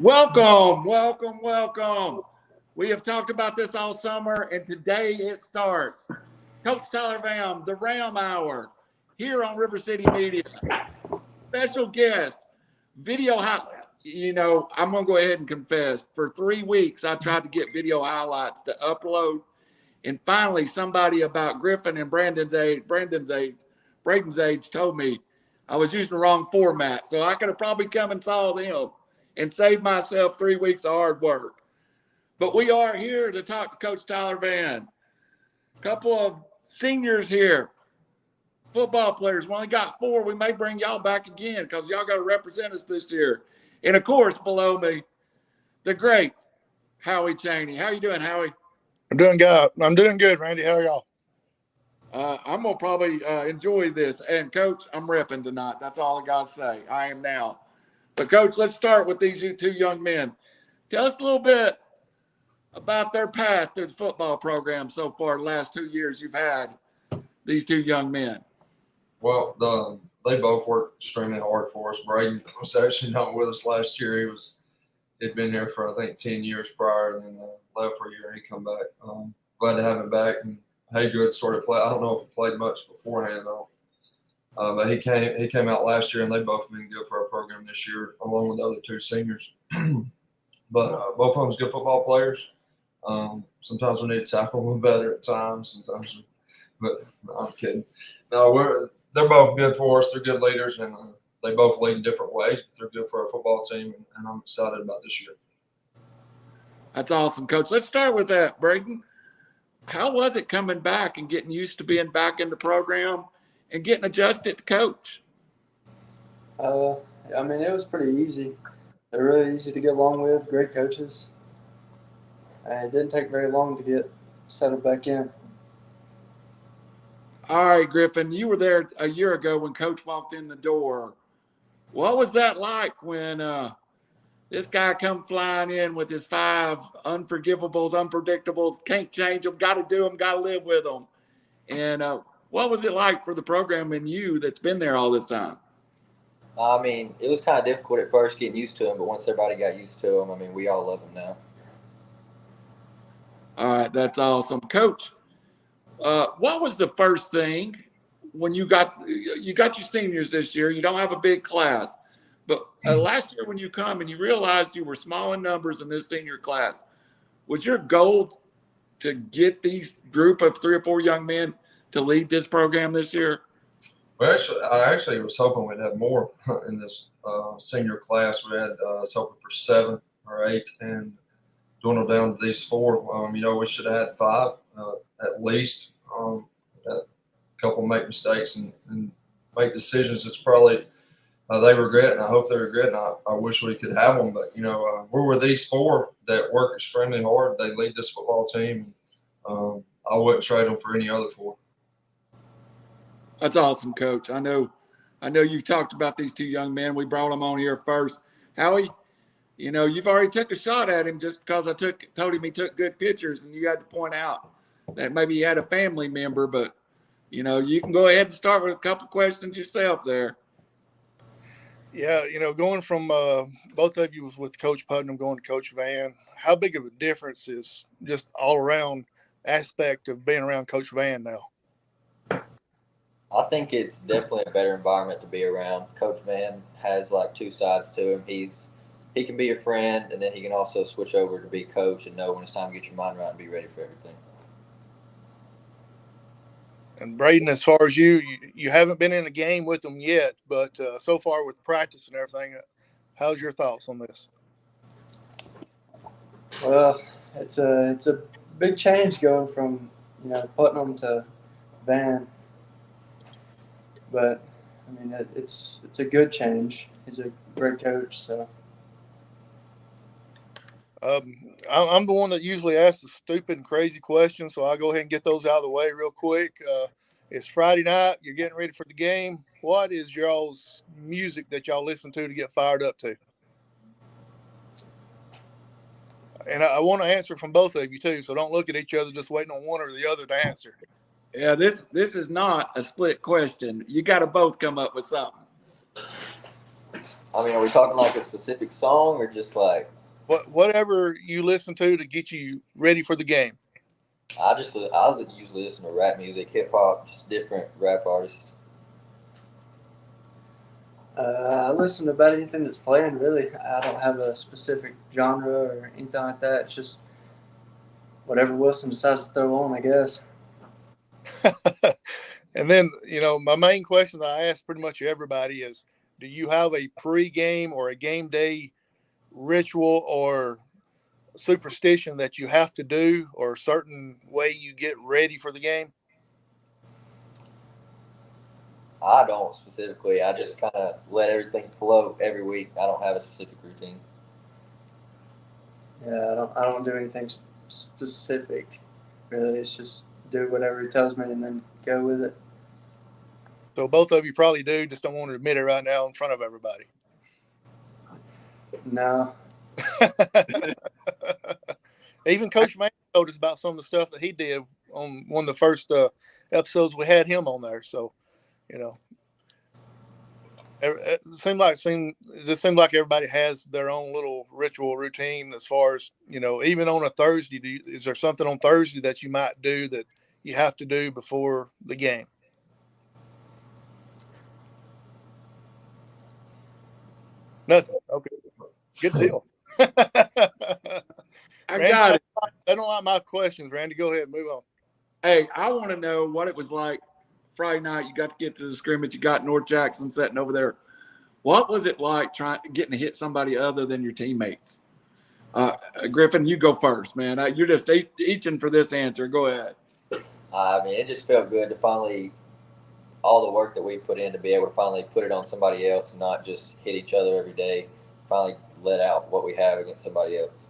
Welcome, welcome, welcome. We have talked about this all summer, and today it starts. Coach Tyler Vann, the Ram Hour, here on RiverCity-Media. Special guest, video highlight. I'm going to go ahead and confess. For 3 weeks, I tried to get video highlights to upload, and finally somebody about Griffin and Braden's age told me I was using the wrong format, so I could have probably come and saw them and saved myself 3 weeks of hard work. But we are here to talk to Coach Tyler Vann. A couple of seniors here, football players. We only got 4. We may bring y'all back again because y'all got to represent us this year. And, of course, below me, the great Howie Chaney. How you doing, Howie? I'm doing good. I'm doing good, Randy. How are y'all? I'm going to probably enjoy this. And, Coach, I'm repping tonight. That's all I got to say. I am now. But, Coach, let's start with these two young men. Tell us a little bit about their path through the football program so far the last 2 years you've had these two young men. Well, they both worked extremely hard for us. Braden was actually not with us last year. He'd been here for, I think, 10 years prior, and then left for a year and he come back. Glad to have him back. And Haygood started playing. I don't know if he played much beforehand, though. But he came out last year, and they both been good for our program this year, along with the other 2 seniors. But both of them's good football players. Sometimes we need to tackle them better at times. But no, I'm kidding. No, they're both good for us. They're good leaders, and they both lead in different ways. But they're good for our football team, and I'm excited about this year. That's awesome, Coach. Let's start with that, Braden. How was it coming back and getting used to being back in the program and getting adjusted to coach? It was pretty easy. They're really easy to get along with, great coaches. It didn't take very long to get settled back in. All right, Griffin, you were there a year ago when Coach walked in the door. What was that like when this guy come flying in with his 5 unforgivables, unpredictables, can't change them, got to do them, got to live with them? And what was it like for the program and you that's been there all this time? It was kind of difficult at first getting used to him, but once everybody got used to him, we all love him now. All right, that's awesome. Coach, what was the first thing when you got your seniors this year? You don't have a big class, but last year when you come and you realized you were small in numbers in this senior class, was your goal to get these group of 3 or 4 young men to lead this program this year? Well, I actually was hoping we'd have more in this senior class. We was hoping for 7 or 8, and dwindled down to these 4. We should have had 5 at least. A couple make mistakes and make decisions that's probably they regret, and I hope they regret, and I wish we could have them. But, we're with these 4 that work extremely hard. They lead this football team. I wouldn't trade them for any other 4. That's awesome, Coach. I know you've talked about these 2 young men. We brought them on here first. Howie, you've already took a shot at him just because I told him he took good pictures, and you had to point out that maybe he had a family member. But, you can go ahead and start with a couple questions yourself there. Yeah, going from both of you with Coach Putnam going to Coach Vann, how big of a difference is just all around aspect of being around Coach Vann now? I think it's definitely a better environment to be around. Coach Vann has 2 sides to him. He can be a friend, and then he can also switch over to be coach and know when it's time to get your mind right and be ready for everything. And Braden, as far as you haven't been in a game with them yet, but so far with practice and everything, how's your thoughts on this? Well, it's a big change going from Putnam to Vann, but it's a good change. He's a great coach, so. I'm the one that usually asks the stupid and crazy questions, so I'll go ahead and get those out of the way real quick. It's Friday night. You're getting ready for the game. What is y'all's music that y'all listen to get fired up to? And I want to answer from both of you, too, so don't look at each other just waiting on one or the other to answer. Yeah, this is not a split question. You got to both come up with something. I mean, are we talking like a specific song or just like? Whatever you listen to get you ready for the game. I usually listen to rap music, hip hop, just different rap artists. I listen to about anything that's playing, really. I don't have a specific genre or anything like that. It's just whatever Wilson decides to throw on, I guess. And then, my main question that I ask pretty much everybody is, do you have a pre-game or a game day ritual or superstition that you have to do, or a certain way you get ready for the game? I don't specifically. I just kind of let everything float every week. I don't have a specific routine. Yeah, I don't do anything specific. Really, it's just do whatever he tells me and then go with it. So both of you probably do, just don't want to admit it right now in front of everybody. No. Even Coach Vann told us about some of the stuff that he did on one of the first episodes we had him on there. So, it just seems like everybody has their own little ritual routine as far as, even on a Thursday. Is there something on Thursday that you might do that you have to do before the game? Nothing. Okay. Good deal. I Randy, got it. They don't like my questions. Randy, go ahead and move on. Hey, I want to know what it was like Friday night. You got to get to the scrimmage. You got North Jackson sitting over there. What was it like getting to hit somebody other than your teammates? Griffin, you go first, man. You're just itching for this answer. Go ahead. I mean, it just felt good to finally, all the work that we put in, to be able to finally put it on somebody else and not just hit each other every day. Finally let out what we have against somebody else.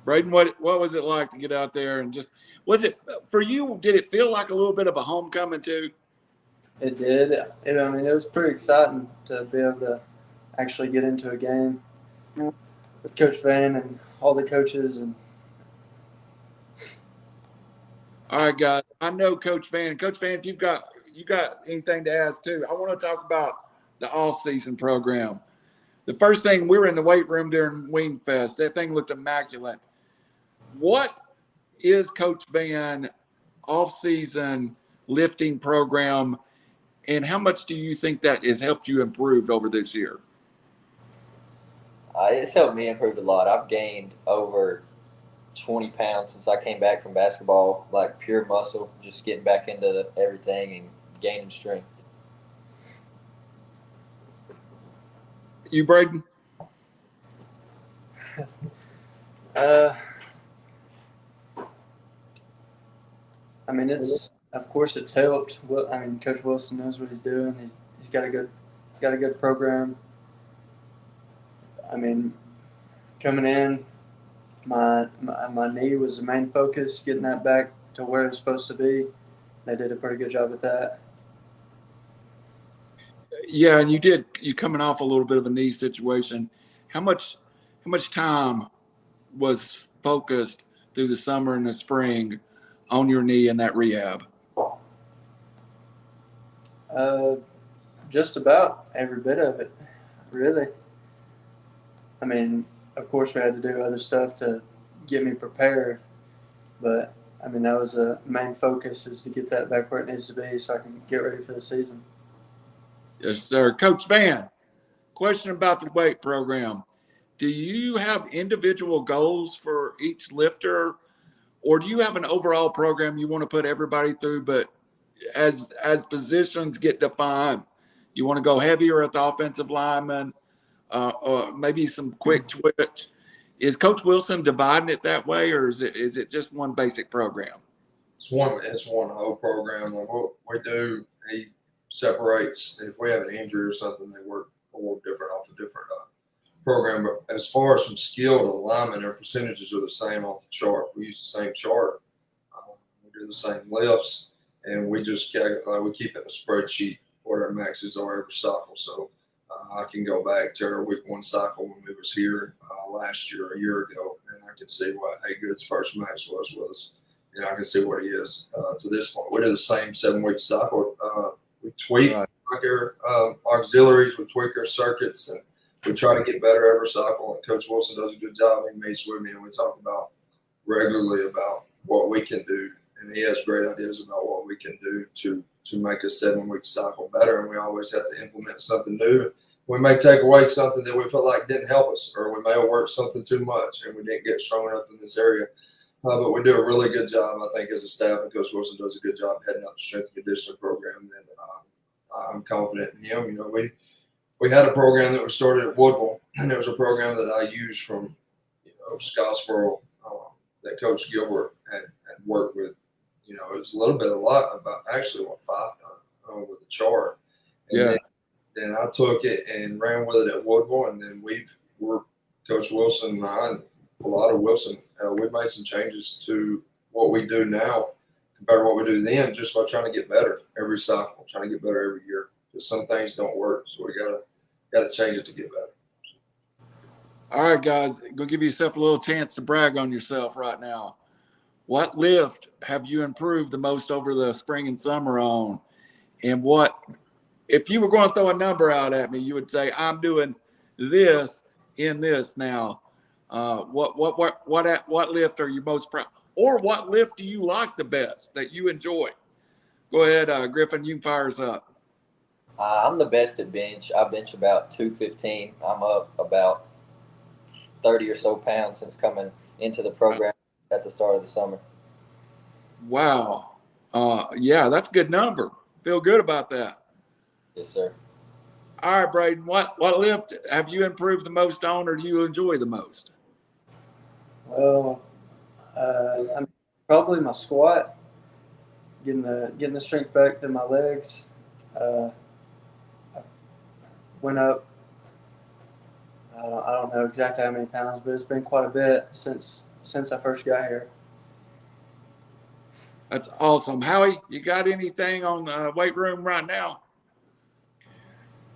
Braden, what was it like to get out there and just, was it for you? Did it feel like a little bit of a homecoming too? It did. It was pretty exciting to be able to actually get into a game with Coach Vann and all the coaches. And all right, guys. I know Coach Vann. Coach Vann, if you got anything to ask too, I want to talk about the off-season program. The first thing, we were in the weight room during Wing Fest. That thing looked immaculate. What is Coach Vann off-season lifting program, and how much do you think that has helped you improve over this year? It's helped me improve a lot. I've gained over 20 pounds since I came back from basketball, like pure muscle, just getting back into everything and gaining strength. You, Braden? Of course it's helped. Well, Coach Wilson knows what he's doing. He's got a good program. Coming in, my knee was the main focus, getting that back to where it was supposed to be. They did a pretty good job with that. Yeah, and you coming off a little bit of a knee situation. How much time was focused through the summer and the spring on your knee and that rehab? Just about every bit of it, really. Of course we had to do other stuff to get me prepared, but that was a main focus, is to get that back where it needs to be so I can get ready for the season. Yes, sir. Coach Vann, question about the weight program. Do you have individual goals for each lifter, or do you have an overall program you want to put everybody through, but as positions get defined, you want to go heavier at the offensive lineman, or maybe some quick twitch? Is Coach Wilson dividing it that way, or is it just one basic program? It's one whole program. Like what we do, he separates. If we have an injury or something, they work a little different off a different program. But as far as some skilled alignment, their percentages are the same off the chart. We use the same chart. We do the same lifts, and we just we keep it in a spreadsheet what our maxes are every cycle. So I can go back to our week one cycle when we was here last year, a year ago, and I can see what Good's first max was with us. And I can see what he is to this point. We do the same 7-week cycle. We tweak like our auxiliaries, we tweak our circuits, and we try to get better every cycle. And Coach Wilson does a good job. He meets with me, and we talk about regularly about what we can do, and he has great ideas about what we can do to make a 7-week cycle better. And we always have to implement something new. We may take away something that we felt like didn't help us, or we may have worked something too much and we didn't get strong enough in this area. But we do a really good job, I think, as a staff, and Coach Wilson does a good job heading up the strength and conditioning program. And I'm confident in him. You know, we had a program that was started at Woodville, and there was a program that I used from, Scottsboro that Coach Gilbert had worked with. You know, it was a little bit, a lot about actually what 5 done with the chart. And then I took it and ran with it at Woodville, and then we're Coach Wilson and I, and a lot of Wilson, we've made some changes to what we do now compared to what we do then, just by trying to get better every cycle, trying to get better every year. Because some things don't work, so we gotta change it to get better. All right, guys, go give yourself a little chance to brag on yourself right now. What lift have you improved the most over the spring and summer on? And what, if you were going to throw a number out at me, you would say, I'm doing this in this now. What lift are you most proud? Or what lift do you like the best that you enjoy? Go ahead, Griffin, you can fire us up. I'm the best at bench. I bench about 215. I'm up about 30 or so pounds since coming into the program at the start of the summer. Wow. Yeah, that's a good number. Feel good about that. Yes, sir. All right, Braden, what lift have you improved the most on, or do you enjoy the most? Well, I'm probably my squat, getting the strength back to my legs. I went up. I don't know exactly how many pounds, but it's been quite a bit since I first got here. That's awesome. Howie, you got anything on the weight room right now?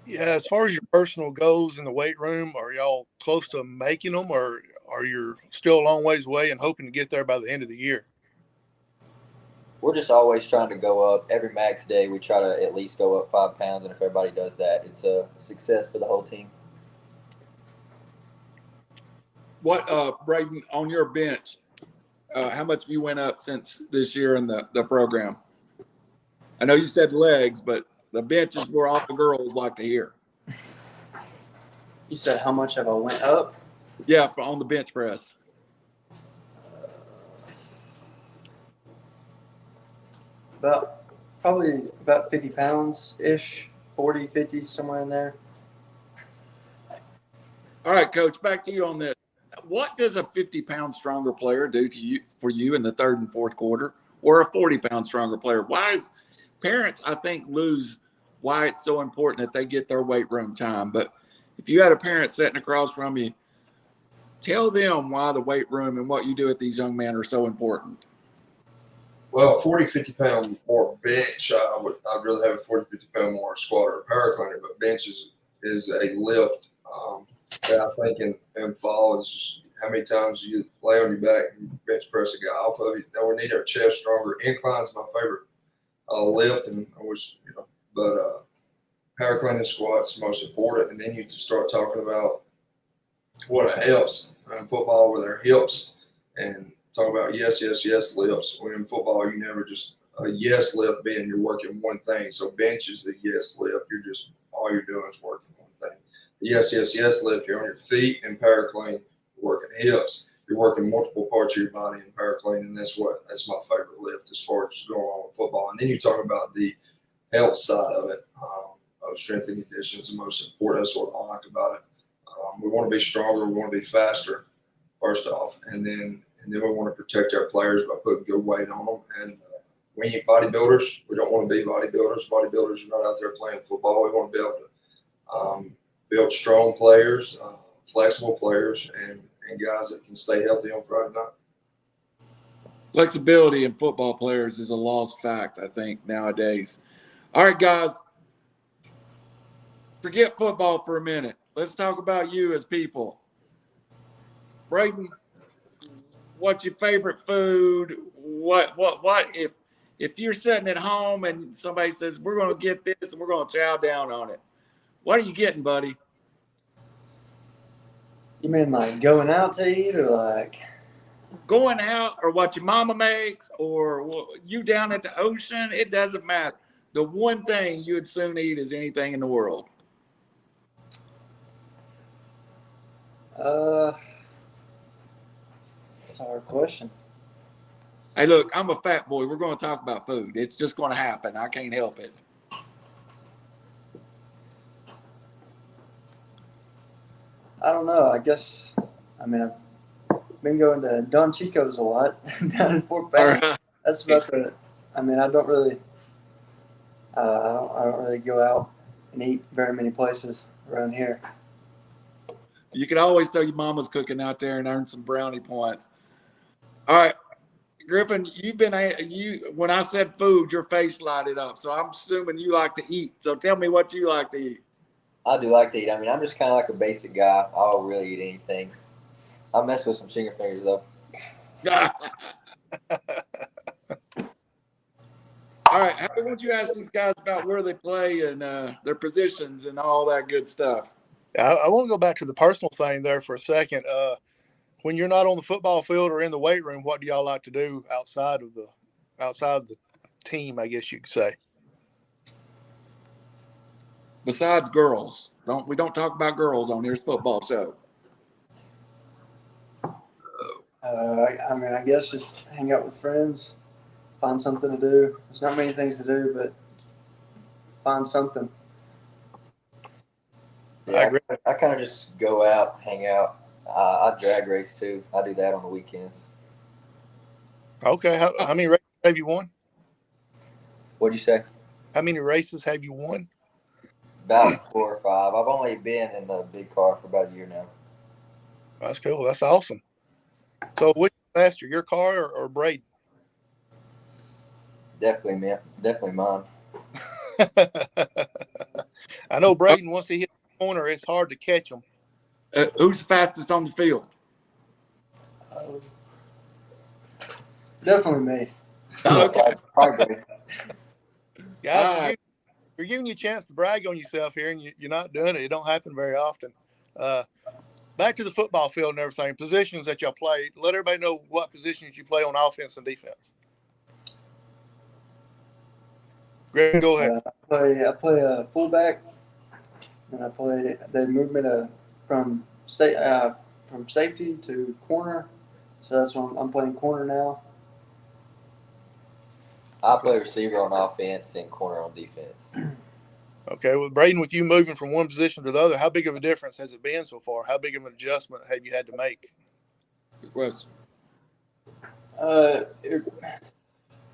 Yeah, as far as your personal goals in the weight room, are y'all close to making them, or are you still a long ways away and hoping to get there by the end of the year? We're just always trying to go up. Every max day, we try to at least go up 5 pounds, and if everybody does that, it's a success for the whole team. What, Braden, on your bench, how much have you went up since this year in the program? I know you said legs, but the bench is where all the girls like to hear. You said how much have I went up? Yeah, on the bench press. Probably about 50 pounds ish, 40, 50, somewhere in there. All right, Coach, back to you on this. What does a 50-pound stronger player do for you in the third and fourth quarter, or a 40-pound stronger player? Why is parents, I think, lose why it's so important that they get their weight room time? But if you had a parent sitting across from you, tell them why the weight room and what you do with these young men are so important. Well, 40, 50 pound more bench, I'd rather have a 40, 50 pound more squat or a power cleaner, but bench is a lift that I think in fall is just how many times you lay on your back and bench press a guy off of you. Now we need our chest stronger. Incline's my favorite lift, and I wish, but power cleaning squat's most important. And then you start talking about what helps in football with our hips and talk about yes lifts. When in football, you never just a yes lift being you're working one thing. So bench is the yes lift. You're just all you're doing is working one thing. The yes lift, you're on your feet. In power clean, you're working hips. You're working multiple parts of your body in power clean, and that's my favorite lift as far as going on with football. And then you talk about the health side of it, of strength and conditions. The most important. That's what I like about it. We want to be stronger. We want to be faster, first off, and then we want to protect our players by putting good weight on them. And we ain't bodybuilders. We don't want to be bodybuilders. Bodybuilders are not out there playing football. We want to be able to build strong players, flexible players, and guys that can stay healthy on Friday night. Flexibility in football players is a lost fact, I think, nowadays. All right, guys, forget football for a minute. Let's talk about you as people. Braden, what's your favorite food? What if you're sitting at home and somebody says, we're going to get this and we're going to chow down on it, what are you getting, buddy? You mean like going out to eat or like? Going out or what your mama makes or you down at the ocean, it doesn't matter. The one thing you would soon eat is anything in the world. That's a hard question. Hey, look, I'm a fat boy. We're going to talk about food. It's just going to happen. I can't help it. I don't know. I guess, I mean, I've been going to Don Chico's a lot down in Fort Vann. Right. That's about the, I mean, I don't really go out and eat very many places around here. You can always tell your mama's cooking out there and earn some brownie points. All right, Griffin, when I said food, your face lighted up. So I'm assuming you like to eat. So tell me what you like to eat. I do like to eat. I mean, I'm just kind of like a basic guy. I'll really eat anything. I mess with some chicken fingers though. All right, how would you ask these guys about where they play and their positions and all that good stuff? I want to go back to the personal thing there for a second. When you're not on the football field or in the weight room, what do y'all like to do outside of the team, I guess you could say? Besides girls, we don't talk about girls on here's football show. I mean, I guess just hang out with friends, find something to do. There's not many things to do, but find something. Yeah, I kind of just go out, hang out. I drag race too. I do that on the weekends. Okay. How many races have you won? What'd you say? How many races have you won? About 4 or 5. I've only been in the big car for about a year now. That's cool. That's awesome. So which is faster, your car or Braden? Definitely mine. I know Braden, once he hits the corner, it's hard to catch him. Who's the fastest on the field? Definitely me. Okay. Probably. Guys, you're giving you a chance to brag on yourself here, and you're not doing it. It don't happen very often. Back to the football field and everything, positions that y'all play. Let everybody know what positions you play on offense and defense. Greg, go ahead. I play a fullback, and they moved me from safety to corner. So that's when I'm playing corner now. I play receiver on offense and corner on defense. Okay, well, Braden, with you moving from one position to the other, how big of a difference has it been so far? How big of an adjustment have you had to make? Good question. It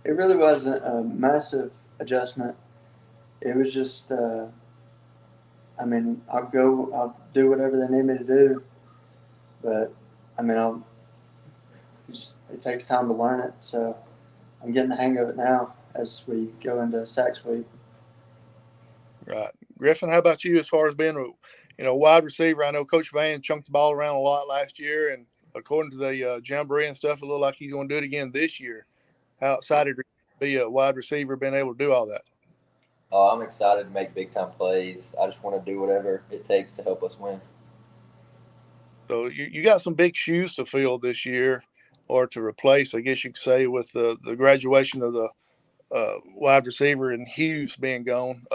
really wasn't a massive adjustment. It was just, I mean, I'll do whatever they need me to do, but I mean, it takes time to learn it. So I'm getting the hang of it now as we go into Sacks week. Right. Griffin, how about you as far as being a wide receiver? I know Coach Vann chunked the ball around a lot last year, and according to the jamboree and stuff, it looked like he's going to do it again this year. How excited are you to be a wide receiver, being able to do all that? Oh, I'm excited to make big-time plays. I just want to do whatever it takes to help us win. So you got some big shoes to fill this year, or to replace, I guess you could say, with the graduation of the wide receiver and Hughes being gone.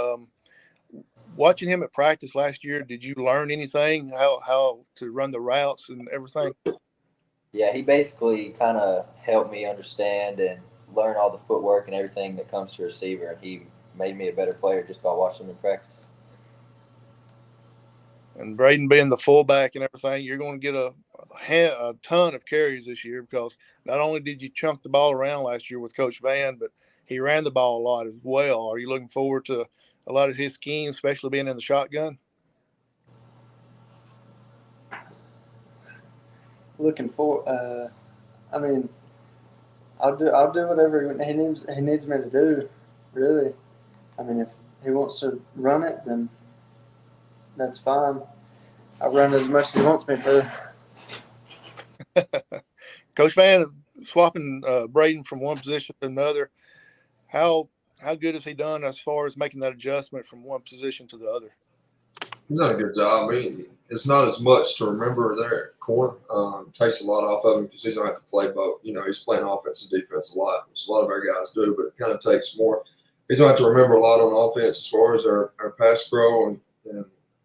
Watching him at practice last year, did you learn anything, how to run the routes and everything? Yeah, he basically kind of helped me understand and learn all the footwork and everything that comes to receiver, and he made me a better player just by watching him in practice. And Braden being the fullback and everything, you're going to get a ton of carries this year, because not only did you chunk the ball around last year with Coach Vann, but he ran the ball a lot as well. Are you looking forward to a lot of his schemes, especially being in the shotgun? Looking for, I mean, I'll do whatever he needs me to do. Really, I mean, if he wants to run it, then that's fine. I'll run as much as he wants me to. Coach Vann, swapping Braden from one position to another, How good has he done as far as making that adjustment from one position to the other? He's done a good job. I mean, it's not as much to remember there at corner. Takes a lot off of him because he's going to have to play both. You know, he's playing offense and defense a lot, which a lot of our guys do, but it kind of takes more. He's going to have to remember a lot on offense as far as our pass pro and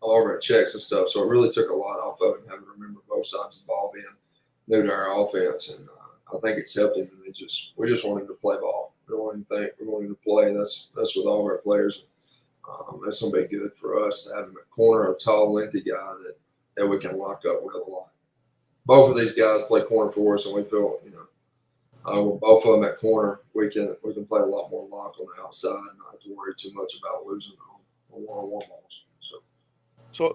all of our checks and stuff. So it really took a lot off of him having to remember both sides of the ball being new to our offense. And I think it's helped him. And we just want him to play ball. We want him to play. That's with all of our players. That's going to be good for us to have him at corner, a tall, lengthy guy that we can lock up with a lot. Both of these guys play corner for us, and we feel, with both of them at corner, we can play a lot more lock on the outside and not have to worry too much about losing on one-on-one balls.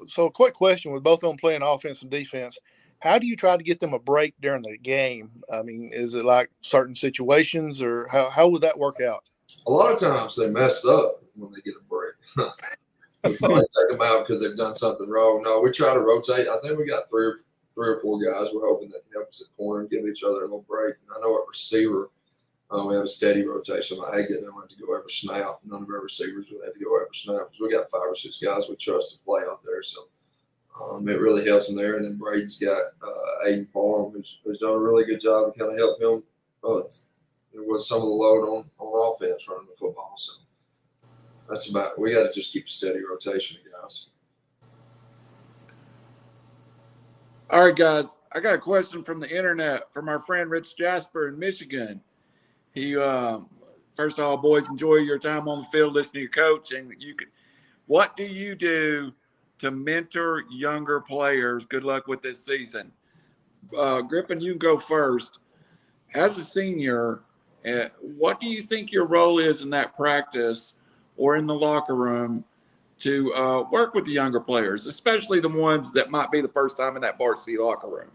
So a quick question with both of them playing offense and defense. How do you try to get them a break during the game? I mean, is it like certain situations, or how would that work out? A lot of times they mess up when they get a break. We probably take them out because they've done something wrong. No, we try to rotate. I think we got three or four guys we're hoping that can help us at corner and give each other a little break. And I know at receiver, we have a steady rotation. Like Haggett don't have to go every snap. None of our receivers would have to go every snap because we got 5 or 6 guys we trust to play out there. So it really helps him there. And then Brady's got Aiden Parham, who's done a really good job to kind of help him with some of the load on offense running the football. So that's about it. We got to just keep a steady rotation of guys. All right, guys. I got a question from the internet from our friend Rich Jasper in Michigan. He, first of all, boys, enjoy your time on the field listening to your coach. And what do you do to mentor younger players? Good luck with this season. Griffin, you can go first. As a senior, what do you think your role is in that practice or in the locker room to work with the younger players, especially the ones that might be the first time in that varsity locker room?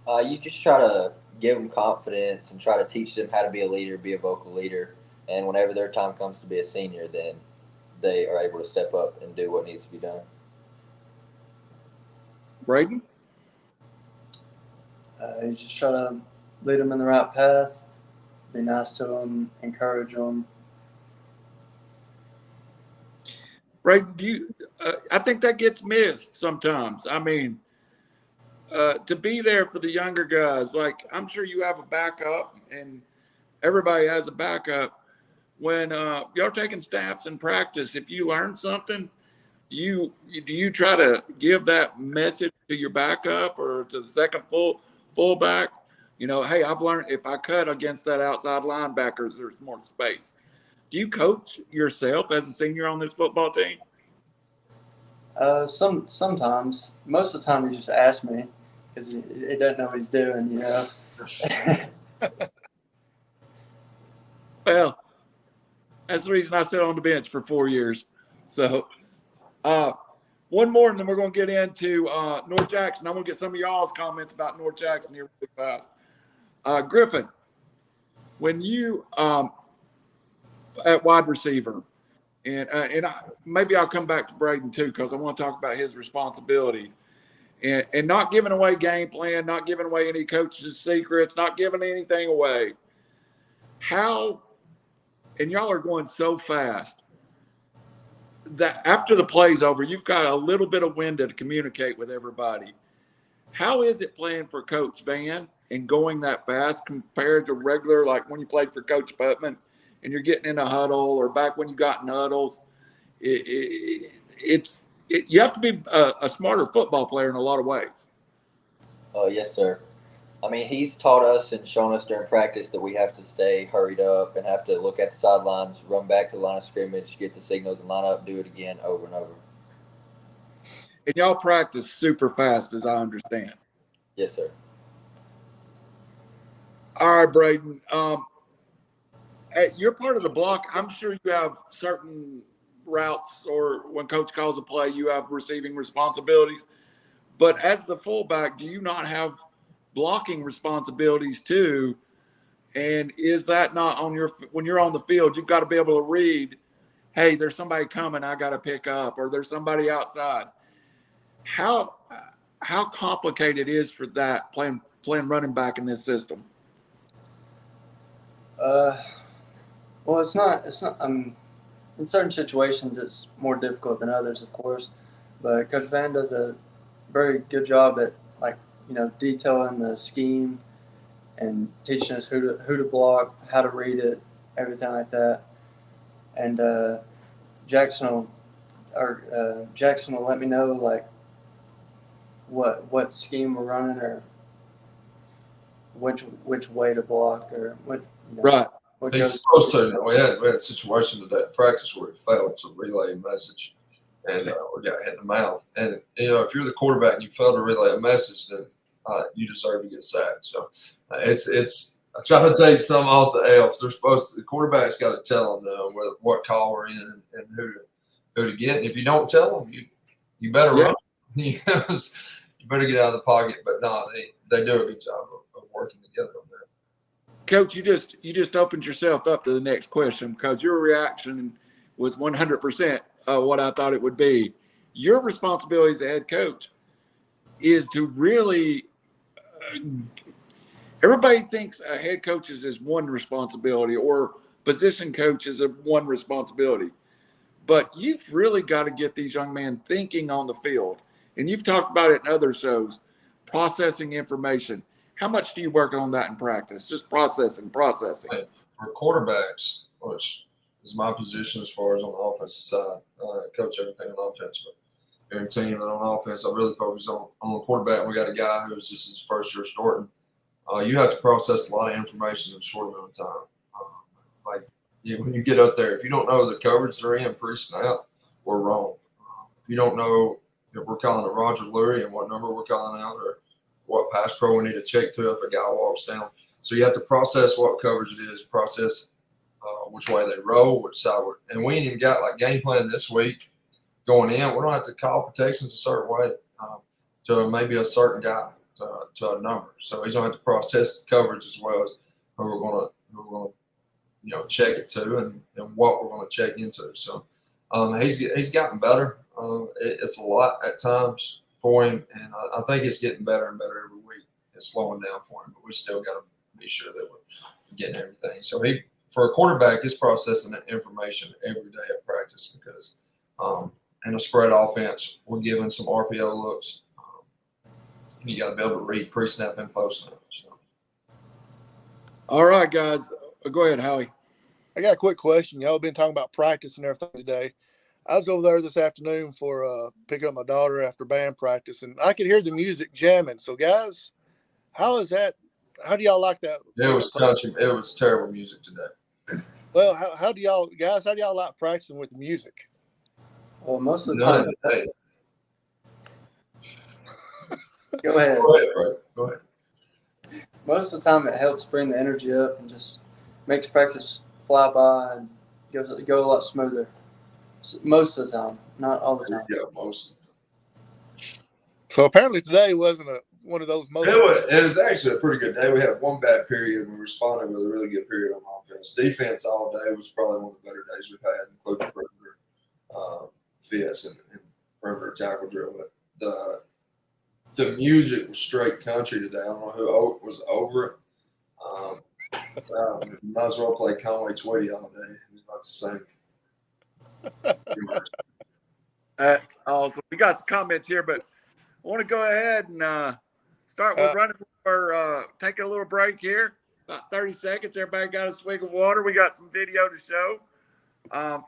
You just try to give them confidence and try to teach them how to be a leader, be a vocal leader. And whenever their time comes to be a senior, then they are able to step up and do what needs to be done. Braden? You just try to lead them in the right path, be nice to them, encourage them. Braden, I think that gets missed sometimes. I mean, to be there for the younger guys, like I'm sure you have a backup and everybody has a backup. When you're taking snaps in practice, if you learn something, do you try to give that message to your backup or to the second fullback? Hey, I've learned if I cut against that outside linebackers, there's more space. Do you coach yourself as a senior on this football team? Sometimes. Most of the time, he just asks me because he doesn't know what he's doing, Well, that's the reason I sat on the bench for 4 years. So, one more, and then we're going to get into North Jackson. I'm going to get some of y'all's comments about North Jackson here really fast. Griffin, when you at wide receiver, and maybe I'll come back to Braden too because I want to talk about his responsibilities and not giving away game plan, not giving away any coaches' secrets, not giving anything away. How, and y'all are going so fast that after the play's over, you've got a little bit of window to communicate with everybody. How is it playing for Coach Vann and going that fast compared to regular, like when you played for Coach Putman and you're getting in a huddle or back when you got in huddles? You have to be a smarter football player in a lot of ways. Oh, yes, sir. I mean, he's taught us and shown us during practice that we have to stay hurried up and have to look at the sidelines, run back to the line of scrimmage, get the signals and line up, do it again over and over. And y'all practice super fast, as I understand. Yes, sir. All right, Braden. You're part of the block. I'm sure you have certain routes or when coach calls a play, you have receiving responsibilities. But as the fullback, do you not have blocking responsibilities too? And is that not on when you're on the field, you've got to be able to read, hey, there's somebody coming I got to pick up, or there's somebody outside. How complicated it is for that playing running back in this system? Well, Well, it's not. It's not. In certain situations, it's more difficult than others, of course. But Coach Vann does a very good job at, like, detailing the scheme and teaching us who to block, how to read it, everything like that. And Jackson will let me know, like, what scheme we're running, or which way to block, or what. Right. What He's goes. supposed to. We had a situation today in practice where he failed to relay a message, and we got hit in the mouth. And if you're the quarterback and you fail to relay a message, then you deserve to get sacked. So it's. I try to take some off the elves. They're supposed to. The quarterback's got to tell them what call we're in and who to get. And if you don't tell them, you better run. You better get out of the pocket. But no, they do a good job of working together on that. Coach, you just opened yourself up to the next question, because your reaction was 100% what I thought it would be. Your responsibility as a head coach is to really everybody thinks a head coach is one responsibility, or position coach is one responsibility. But you've really got to get these young men thinking on the field. And you've talked about it in other shows, processing information. How much do you work on that in practice? Just processing. For quarterbacks, which is my position as far as on the offensive side, I coach everything on offense, but every team and on offense, I really focus on the quarterback. We got a guy who's just his first year starting. You have to process a lot of information in a short amount of time. When you get up there, if you don't know the coverage they're in pre-snap, we're wrong. If you don't know if we're calling it Roger Lurie and what number we're calling out, or what pass pro we need to check to if a guy walks down. So you have to process what coverage it is, process which way they roll, which side and we ain't even got like game plan this week going in. We don't have to call protections a certain way to maybe a certain guy to a number. So he's gonna have to process the coverage as well as who we're gonna check it to and what we're gonna check into. So he's gotten better. It's a lot at times for him, and I think it's getting better and better every week. It's slowing down for him, but we still got to be sure that we're getting everything. So for a quarterback, he's processing that information every day at practice, because in a spread offense, we're giving some RPO looks. You got to be able to read pre-snap and post-snap. So. All right, guys. Go ahead, Howie. I got a quick question. Y'all have been talking about practice and everything today. I was over there this afternoon for picking up my daughter after band practice, and I could hear the music jamming. So, guys, how is that? How do y'all like that? It was country. It was terrible music today. Well, how do y'all like practicing with the music? Well, most of the time. Hey. Go ahead. Go ahead. Most of the time, it helps bring the energy up and just makes practice fly by and go a lot smoother. Most of the time, not all the time. Yeah, most. So apparently today wasn't one of those moments. It was actually a pretty good day. We had one bad period, and we responded with a really good period on offense. Defense all day was probably one of the better days we've had, including perimeter fits and perimeter tackle drill. But the music was straight country today. I don't know who was over it. Might as well play Conway Twitty all day. It was about the same. That's awesome. We got some comments here, but I want to go ahead and start with running. We're taking a little break here, about 30 seconds. Everybody got a swig of water. We got some video to show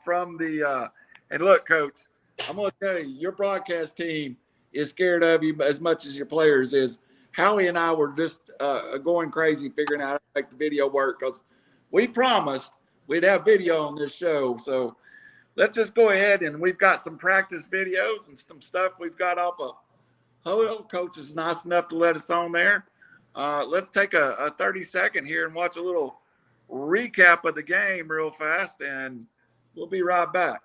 from the and look, Coach, I'm going to tell you, your broadcast team is scared of you as much as your players is. Howie and I were just going crazy figuring out how to make the video work, because we promised we'd have video on this show. So let's just go ahead, and we've got some practice videos and some stuff we've got off of Ho. Coach is nice enough to let us on there. Let's take a 30-second here and watch a little recap of the game real fast, and we'll be right back.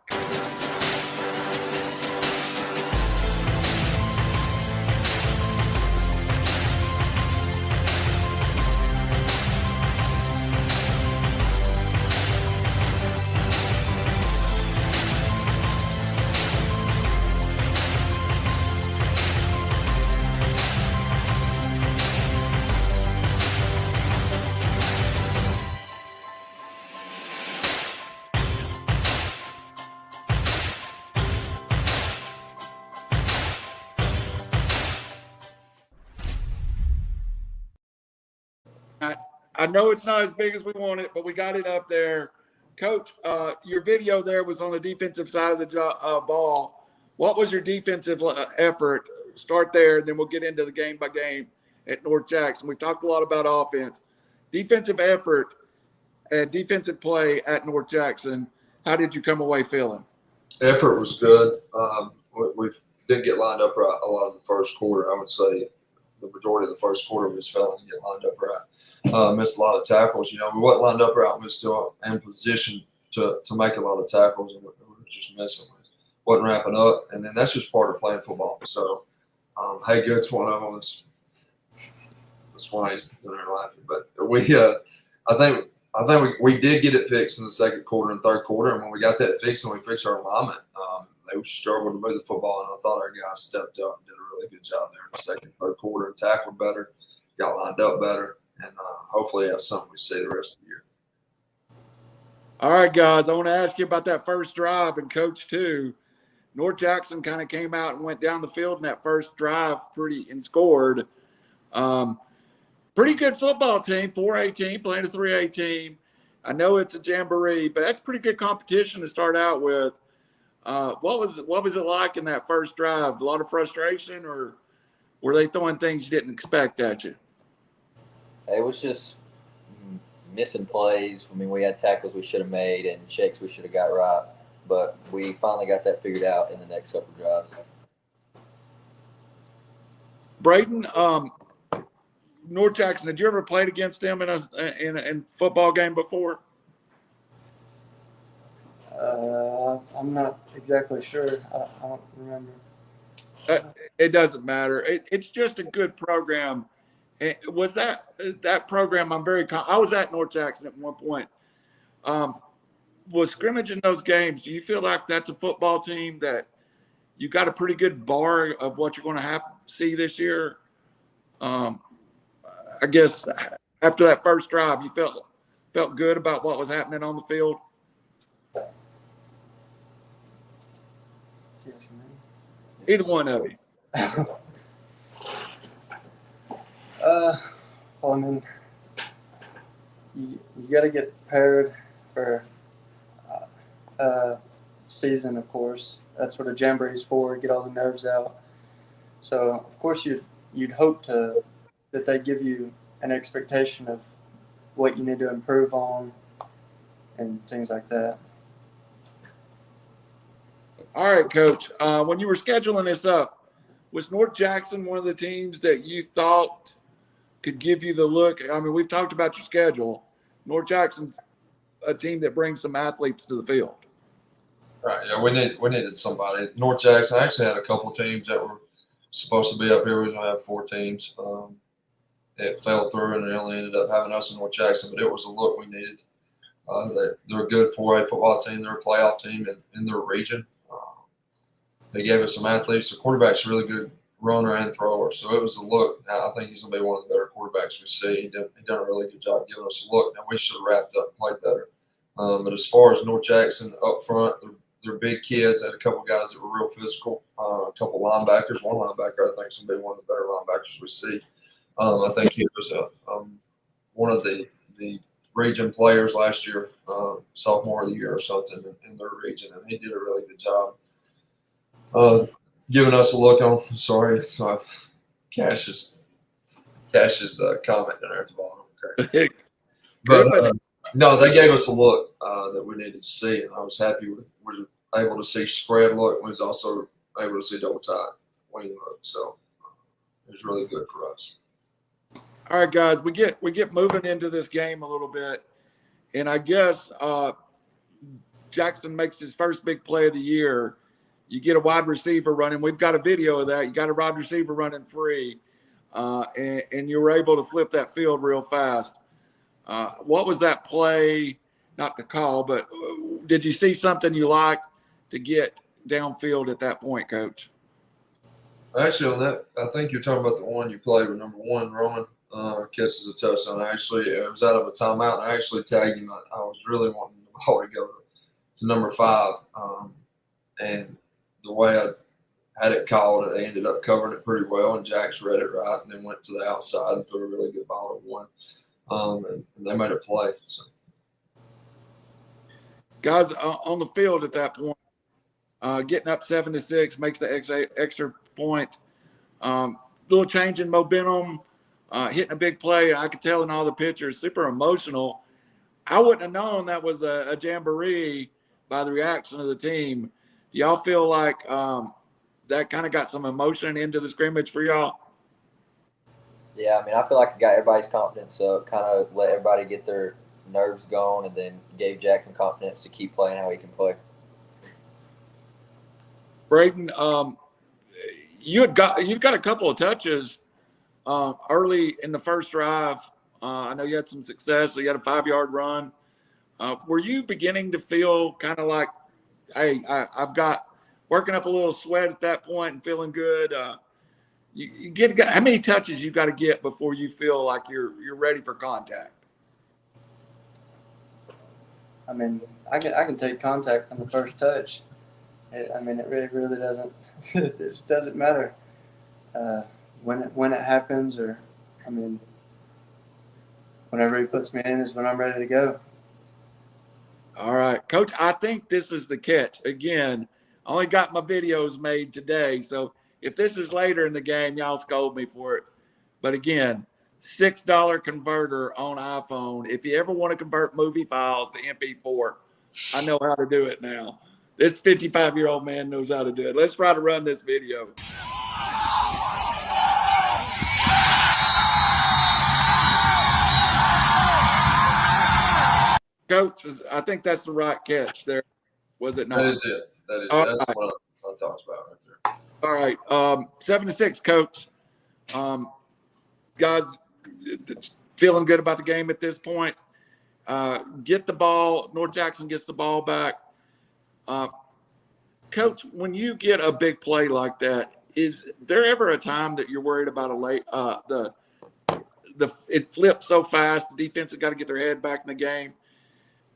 I know it's not as big as we want it, but we got it up there. Coach, your video there was on the defensive side of the ball. What was your defensive effort? Start there, and then we'll get into the game by game at North Jackson. We've talked a lot about offense. Defensive effort and defensive play at North Jackson. How did you come away feeling? Effort was good. We didn't get lined up right a lot of the first quarter. I would say the majority of the first quarter we just failing to get lined up right. Missed a lot of tackles. You know, we wasn't lined up right. We were still in position to make a lot of tackles, and we were just missing. Wasn't wrapping up, and then that's just part of playing football. So, hey, good's one of them. That's why he's doing there laughing. But I think we did get it fixed in the second quarter and third quarter, and when we got that fixed and we fixed our alignment, they struggled to move the football, and I thought our guys stepped up and did a really good job there in the second, third quarter, and tackled better, got lined up better, and hopefully that's something we see the rest of the year. All right, guys, I want to ask you about that first drive, and Coach too. North Jackson kind of came out and went down the field in that first drive and scored. Pretty good football team, 4A team, playing a 3A team. I know it's a jamboree, but that's pretty good competition to start out with. What was it like in that first drive? A lot of frustration, or were they throwing things you didn't expect at you? It was just missing plays. I mean, we had tackles we should have made and checks we should have got right, but we finally got that figured out in the next couple of drives. Braden, North Jackson, did you ever play against them in a football game before? I'm not exactly sure. I don't remember. It doesn't matter. It's just a good program. Was that program? I was at North Jackson at one point. Was Scrimmage in those games? Do you feel like that's a football team that you got a pretty good bar of what you're going to see this year? I guess after that first drive, you felt good about what was happening on the field. Either one of you. Well, I mean, you got to get prepared for season, of course. That's what a jamboree is for, get all the nerves out. So, of course, you'd hope that they give you an expectation of what you need to improve on and things like that. All right, Coach. When you were scheduling this up, was North Jackson one of the teams that you thought could give you the look? I mean, we've talked about your schedule. North Jackson's a team that brings some athletes to the field. Right. Yeah, we needed somebody. North Jackson actually had a couple of teams that were supposed to be up here. We was going to have 4 teams. It fell through, and they only ended up having us in North Jackson. But it was a look we needed. They're a good 4A football team. They're a playoff team in their region. They gave us some athletes. The quarterback's a really good runner and thrower. So it was a look. Now, I think he's going to be one of the better quarterbacks we see. He done a really good job giving us a look. Now, we should have wrapped up and played better. But as far as North Jackson up front, they're big kids. They had a couple guys that were real physical, a couple linebackers. One linebacker I think is going to be one of the better linebackers we see. I think he was one of the region players last year, sophomore of the year or something in their region, and he did a really good job giving us a look on. Sorry, it's Cash's comment there at the bottom. Okay. But no, they gave us a look that we needed to see, and I was happy we were able to see spread look. We was also able to see double tight wing look, so it was really good for us. All right, guys, we get moving into this game a little bit, and I guess Jackson makes his first big play of the year. You get a wide receiver running. We've got a video of that. You got a wide receiver running free, and you were able to flip that field real fast. What was that play? Not the call, but did you see something you liked to get downfield at that point, Coach? Actually, on that, I think you're talking about the one you played with number 1, Roman. Catches a touchdown. It was out of a timeout, and I actually tagged him. I was really wanting the ball to go to number 5, and the way I had it called, I ended up covering it pretty well, and Jax read it right, and then went to the outside and threw a really good ball to 1. and they made a play. So. Guys on the field at that point, getting up 7-6 makes the extra point. Little change in momentum, hitting a big play. I could tell in all the pictures, super emotional. I wouldn't have known that was a jamboree by the reaction of the team. Do y'all feel like that kind of got some emotion into the scrimmage for y'all? Yeah, I mean, I feel like it got everybody's confidence up, kind of let everybody get their nerves going, and then gave Jackson confidence to keep playing how he can play. Braden, you've got a couple of touches early in the first drive. I know you had some success. So you had a 5-yard run. Were you beginning to feel kind of like, hey, I've got working up a little sweat at that point and feeling good? You get how many touches you got to get before you feel like you're ready for contact? I mean, I can take contact from the first touch. It really doesn't. It doesn't matter when it happens, or whenever he puts me in is when I'm ready to go. All right, Coach. I think this is the catch. Again, I only got my videos made today, so if this is later in the game, y'all scold me for it. But again, $6 converter on iPhone. If you ever want to convert movie files to MP4, I know how to do it now. This 55-year-old man knows how to do it. Let's try to run this video. Coach, I think that's the right catch there. Was it not? That is it. That's right. what I talked about right there. All right. 7-6, Coach. Guys, feeling good about the game at this point. Get the ball. North Jackson gets the ball back. Coach, when you get a big play like that, is there ever a time that you're worried about a late it flips so fast, the defense has got to get their head back in the game?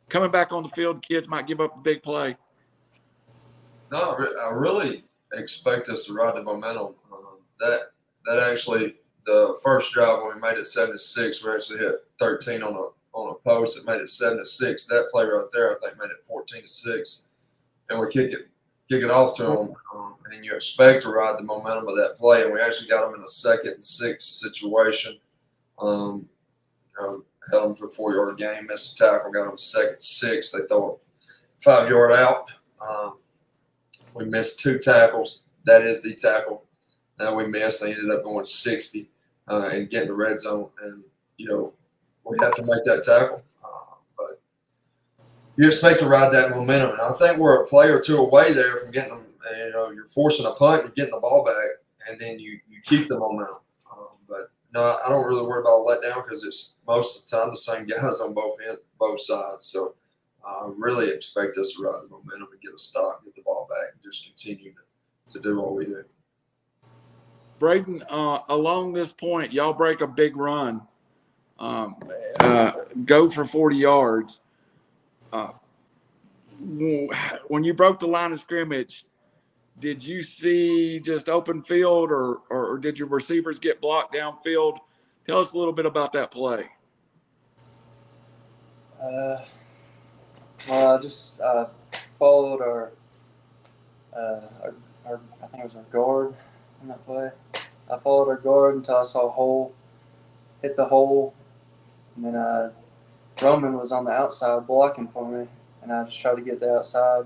Coming back on the field, kids might give up a big play. No, I really expect us to ride the momentum. That actually, the first drive when we made it 7-6, we actually hit 13 on a post that made it 7-6. That play right there, I think, made it 14-6, and we kick it off to them. And you expect to ride the momentum of that play, and we actually got them in a 2nd and 6 situation. Held them to a 4-yard game, missed a tackle, got them 2nd and 6. They throw a 5-yard out. We missed 2 tackles. That is the tackle. Now we missed. They ended up going 60 and getting the red zone. And, we have to make that tackle. But you expect to ride that momentum. And I think we're a play or two away there from getting them. You're forcing a punt, you're getting the ball back, and then you keep the momentum. But no, I don't really worry about a letdown because it's most of the time the same guys on both sides. So I really expect us to ride the momentum and get a stop, get the ball back, and just continue to do what we do. Braden, along this point, y'all break a big run, go for 40 yards. When you broke the line of scrimmage, did you see just open field or did your receivers get blocked downfield? Tell us a little bit about that play. Well, I just followed our I think it was our guard on that play. I followed our guard until I saw a hole, hit the hole, and then Roman was on the outside blocking for me, and I just tried to get the outside.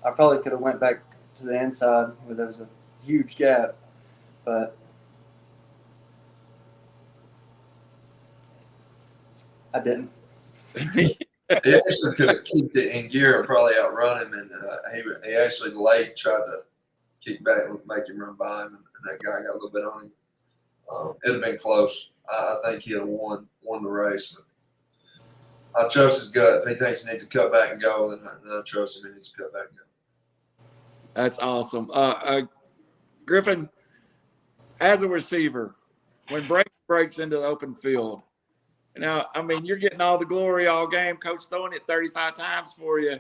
I probably could have went back to the inside where there was a huge gap, but I didn't. He actually could have kicked it in gear and probably outrun him, and he actually late tried to kick back and make him run by him, and that guy got a little bit on him. It'd have been close. I think he'd have won the race, but I trust his gut. If he thinks he needs to cut back and go, then I trust him he needs to cut back and go. That's awesome. Griffin, as a receiver, when breaks into the open field, now, you're getting all the glory all game. Coach throwing it 35 times for you.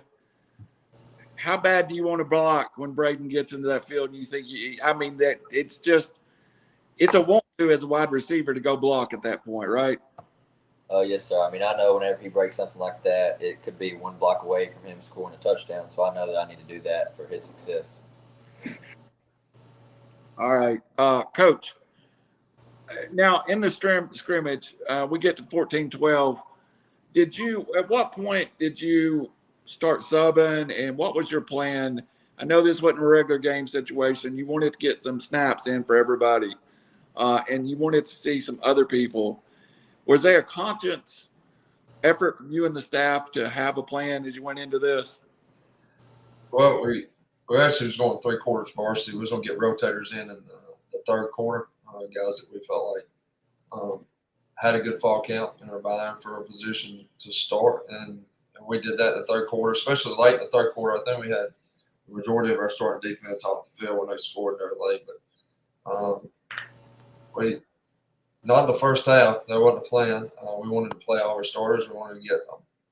How bad do you want to block when Braden gets into that field and you think that it's a want to as a wide receiver to go block at that point, right? Yes, sir. I mean, I know whenever he breaks something like that, it could be one block away from him scoring a touchdown. So I know that I need to do that for his success. All right, Coach. Now in the scrimmage, we get to 14-12. At what point did you start subbing, and what was your plan? I know this wasn't a regular game situation. You wanted to get some snaps in for everybody, and you wanted to see some other people. Was there a conscious effort from you and the staff to have a plan as you went into this? Well, we actually was going 3 quarters varsity. We was going to get rotators in the third quarter, guys that we felt like had a good fall count and are vying for a position to start. And we did that in the third quarter, especially late in the third quarter. I think we had the majority of our starting defense off the field when they scored there late. But we not the first half. That wasn't a plan. We wanted to play all our starters. We wanted to get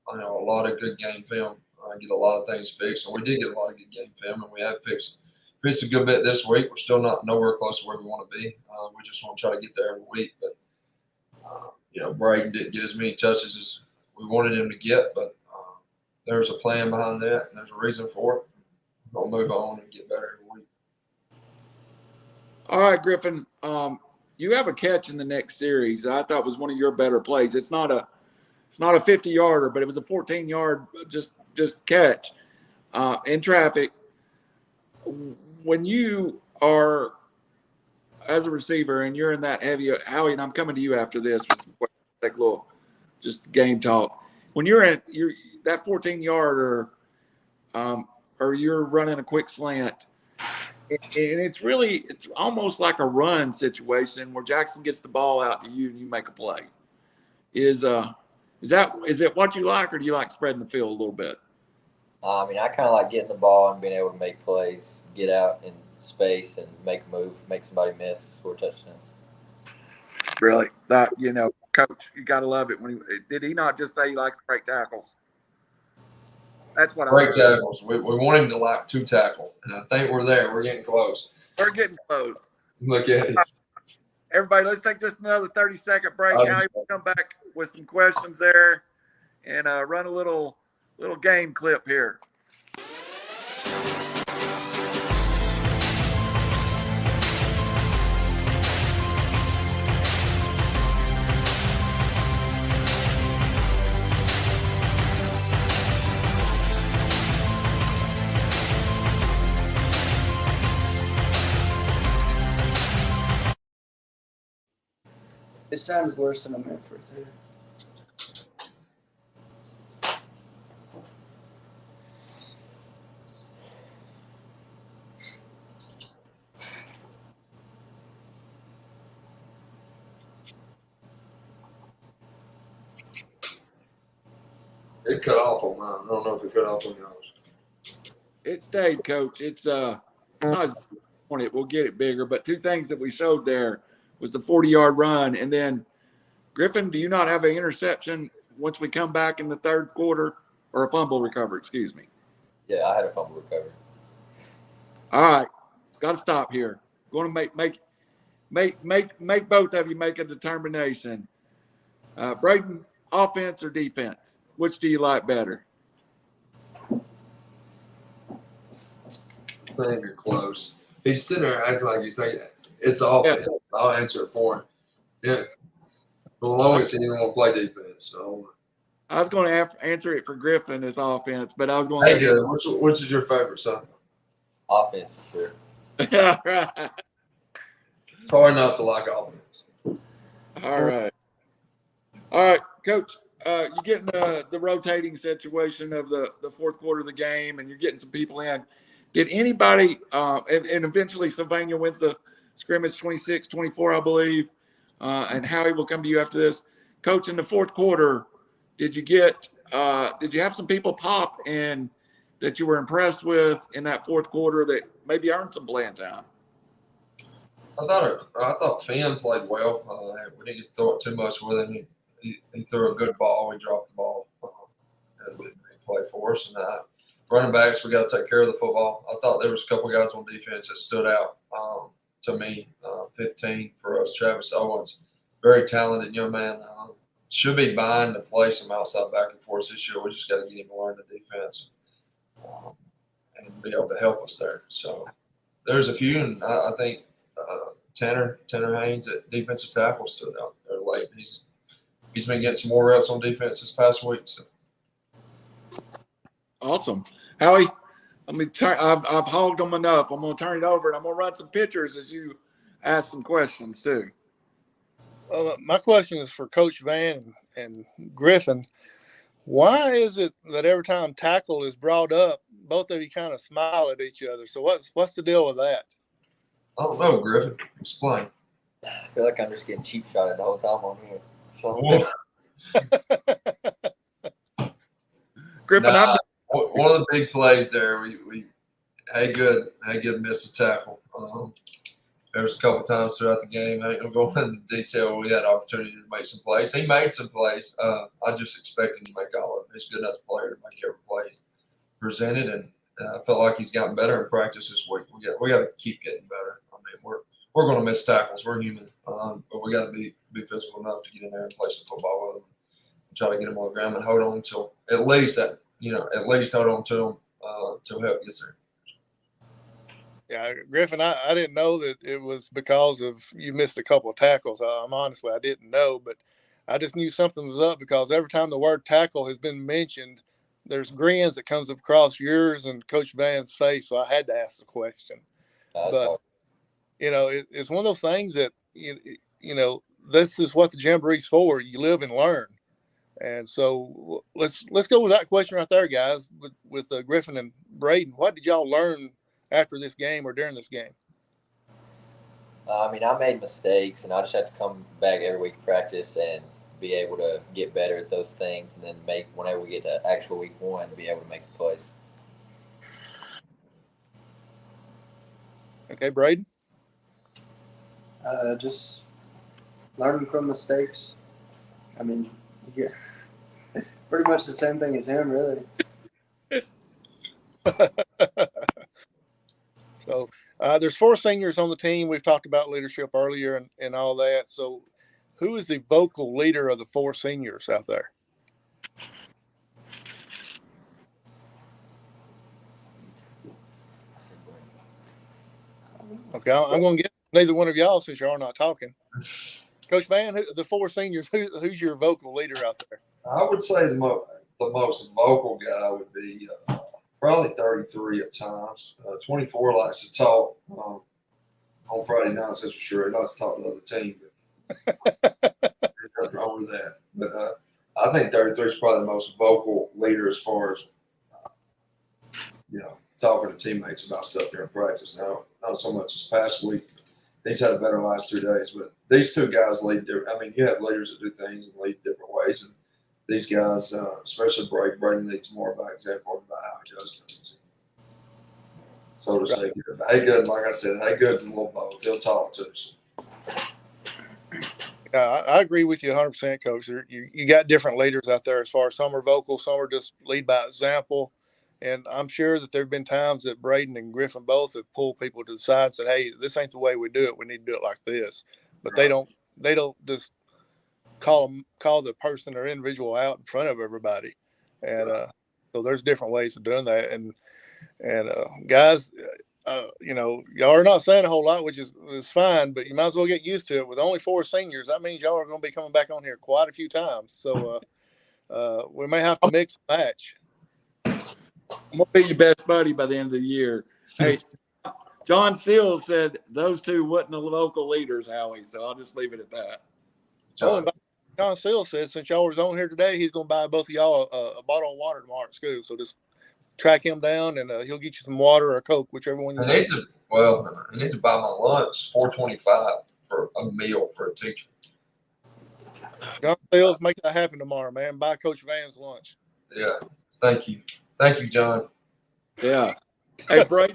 a lot of good game film, get a lot of things fixed, and we did get a lot of good game film, and we have fixed a good bit this week. We're still not nowhere close to where we want to be. We just want to try to get there every week. But Braden didn't get as many touches as we wanted him to get, but there's a plan behind that, and there's a reason for it. We'll move on and get better every week. All right, Griffin. You have a catch in the next series. I thought was one of your better plays. It's not a 50-yarder, but it was a 14-yard just catch in traffic. When you are as a receiver and you're in that heavy, Howie, and I'm coming to you after this with some questions, like little just game talk. When you're that 14-yarder, or you're running a quick slant, and it's almost like a run situation where Jackson gets the ball out to you and you make a play. Is it what you like, or do you like spreading the field a little bit? I mean, I kind of like getting the ball and being able to make plays, get out in space and make a move, make somebody miss, score touchdowns. Really? Coach, you got to love it. Did he not just say he likes to break tackles? That's what Break tackles. We want him to like 2 tackle, and I think we're there. We're getting close. We're getting close. Look at it. Everybody, let's take just another 30-second break. Howie, we'll come back with some questions there and run a little game clip here. It sounded worse than I meant for it to. It cut off on mine. I don't know if it cut off on yours. It stayed, Coach. It's not as on it. We'll get it bigger. But 2 things that we showed there was the 40-yard run, and then Griffin, do you not have an interception once we come back in the third quarter, or a fumble recovery? Excuse me. Yeah, I had a fumble recovery. All right, got to stop here. Going to make both of you make a determination. Braden, offense or defense? Which do you like better? I think you're close. He's sitting there acting like he's saying it's offense. Yeah. I'll answer it for him. Yeah. For the longest, he didn't want to play defense. So I was going to answer it for Griffin as offense, but I was going to. Hey, good. Which is your favorite, son? Offense, for sure. Right. It's hard not to like offense. All right, Coach. You're getting the rotating situation of the fourth quarter of the game, and you're getting some people in. Did anybody, and eventually Sylvania wins the scrimmage 26-24, I believe, and Howie will come to you after this. Coach, in the fourth quarter, did you have some people pop in that you were impressed with in that fourth quarter that maybe earned some playing time? I thought Vann played well. We didn't get to throw it too much with him. He threw a good ball. He dropped the ball. Had a good play for us. And running backs, we got to take care of the football. I thought there was a couple guys on defense that stood out to me. 15 for us, Travis Owens, very talented young man. should be buying to play some outside back and forth this year. We just got to get him to learn the defense and be able to help us there. So there's a few, and I think Tanner Haynes at defensive tackle stood out there late. He's been getting some more reps on defense this past week. So. Awesome, Howie. I've hogged them enough. I'm gonna turn it over, and I'm gonna run some pictures as you ask some questions too. My question is for Coach Vann and Griffin. Why is it that every time tackle is brought up, both of you kind of smile at each other? So what's the deal with that? I don't know, Griffin. Explain. I feel like I'm just getting cheap shotted the whole time on here. So. Griffin, one of the big plays there, we Haygood missed a tackle. There was a couple times throughout the game. I ain't gonna go into detail. We had opportunity to make some plays. He made some plays. I just expect him to make all of them. He's a good enough player to make every play presented, and I felt like he's gotten better in practice this week. We got to keep getting better. I mean, we're going to miss tackles. We're human, but we got to be physical enough to get in there and play some football with them. And try to get them on the ground and hold on till at least hold on to them till help gets there. Yeah, Griffin, I didn't know that it was because of you missed a couple of tackles. Honestly, I didn't know, but I just knew something was up because every time the word tackle has been mentioned, there's grins that comes across yours and Coach Vann's face, so I had to ask the question. But, it's one of those things that, this is what the Jamboree's for. You live and learn. And so let's go with that question right there, guys, with Griffin and Braden. What did y'all learn after this game or during this game? I made mistakes, and I just have to come back every week to practice and be able to get better at those things, and then whenever we get to actual week one, be able to make the plays. Okay, Braden? Just learning from mistakes. Yeah, pretty much the same thing as him, really. So there's 4 seniors on the team. We've talked about leadership earlier and all that. So who is the vocal leader of the 4 seniors out there? Okay, I'm going to get neither one of y'all since y'all are not talking. Coach Vann, the 4 seniors, who's your vocal leader out there? I would say the most vocal guy would be probably 33 at times. 24 likes to talk on Friday nights, that's for sure. He likes to talk to the other team. There's nothing wrong with that. But I think 33 is probably the most vocal leader as far as, talking to teammates about stuff during practice. Now, not so much this past week. He's had a better last 2 days. But these 2 guys lead different. You have leaders that do things and lead different ways. And these guys, especially Braden leads more by example about how he does things. So to say, Haygood, like I said, Haygood's a little both. He'll talk to us. I agree with you 100%, Coach. You got different leaders out there as far as some are vocal, some are just lead by example. And I'm sure that there have been times that Braden and Griffin both have pulled people to the side and said, hey, this ain't the way we do it. We need to do it like this. But they don't just call the person or individual out in front of everybody. And so there's different ways of doing that. And guys, y'all are not saying a whole lot, which is fine, but you might as well get used to it. With only 4 seniors, that means y'all are going to be coming back on here quite a few times. So we may have to mix and match. I'm going to be your best buddy by the end of the year. Hey, John Seals said those 2 wasn't the local leaders, Howie, so I'll just leave it at that. John Seals says since y'all was on here today, he's going to buy both of y'all a bottle of water tomorrow at school. So just track him down, and he'll get you some water or a Coke, whichever one you need. He needs to buy my lunch, $4.25 for a meal for a teacher. John Seals, make that happen tomorrow, man. Buy Coach Vann's lunch. Yeah, thank you. Thank you, John. Yeah. Hey, Brady,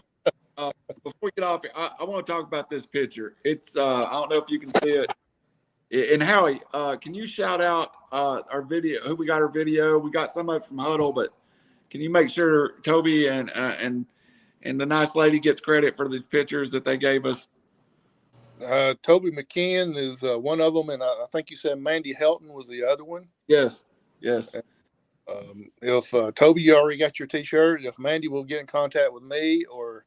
before we get off, I want to talk about this picture. It's I don't know if you can see it. And Howie, can you shout out our video? Who we got our video? We got some of it from Huddle, but can you make sure Toby and the nice lady gets credit for these pictures that they gave us? Toby McKeon is one of them, and I think you said Mandy Helton was the other one. Yes. Yes. If Toby, you already got your T-shirt. If Mandy will get in contact with me or